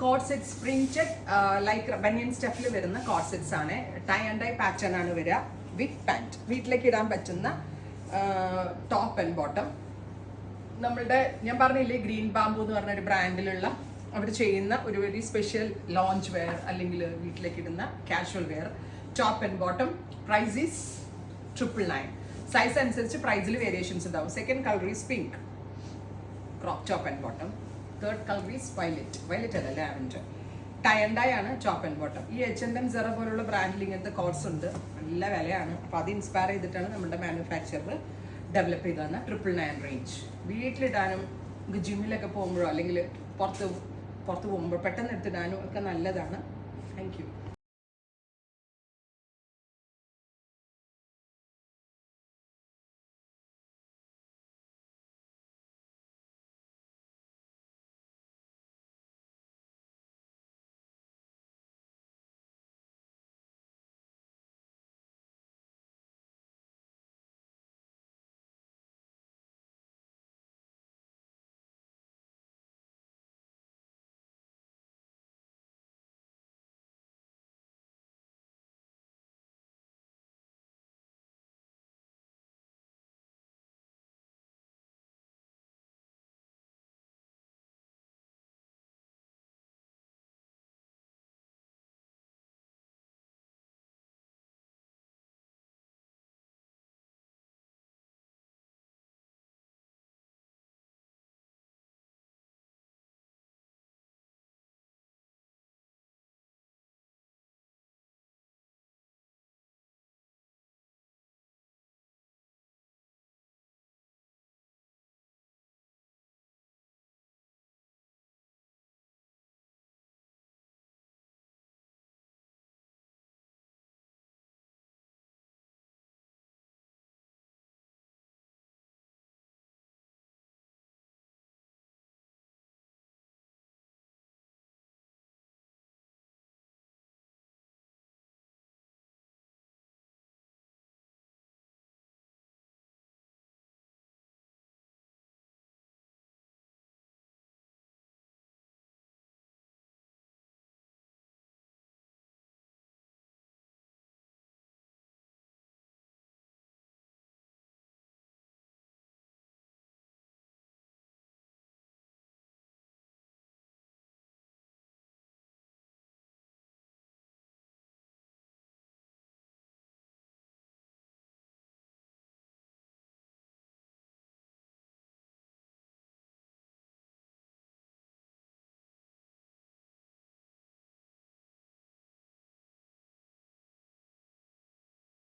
Code sets printed like ബനിയൻ സ്റ്റഫിൽ വരുന്ന code sets ആണ്. Tie and dye pattern ആണ് വരിക വിത്ത് പാൻറ്. വീട്ടിലേക്ക് ഇടാൻ പറ്റുന്ന ടോപ്പ് ആൻഡ് ബോട്ടം. നമ്മളുടെ ഞാൻ പറഞ്ഞില്ലേ ഗ്രീൻ ബാമ്പു എന്ന് പറഞ്ഞ ഒരു ബ്രാൻഡിലുള്ള അവർ ചെയ്യുന്ന ഒരു വെരി സ്പെഷ്യൽ ലോഞ്ച് വെയർ അല്ലെങ്കിൽ വീട്ടിലേക്ക് ഇടുന്ന casual wear top and bottom. Price is 999. Size അനുസരിച്ച് പ്രൈസിൽ വേരിയേഷൻസ് ഉണ്ടാവും. Second colour is pink, crop top and bottom. Third colour is violet അല്ല ലാവൻഡർ. ടൈ ആൻഡ് ഡൈ ആണ് ടോപ്പ് ആൻഡ് ബോട്ടം. ഈ H&M Zara പോലുള്ള ബ്രാൻഡിൽ ഇങ്ങനത്തെ കോട്സ് ഉണ്ട്, നല്ല വിലയാണ്. അപ്പോൾ അത് ഇൻസ്പയർ ചെയ്തിട്ടാണ് നമ്മുടെ മാനുഫാക്ചറർ ഡെവലപ്പ് ചെയ്തതാണ് 999 റേഞ്ച്. വീട്ടിലിടാനും ജിമ്മിലൊക്കെ പോകുമ്പോഴോ അല്ലെങ്കിൽ പുറത്ത് പോകുമ്പോൾ പെട്ടെന്ന് എടുത്തിടാനും ഒക്കെ നല്ലതാണ്. Thank you.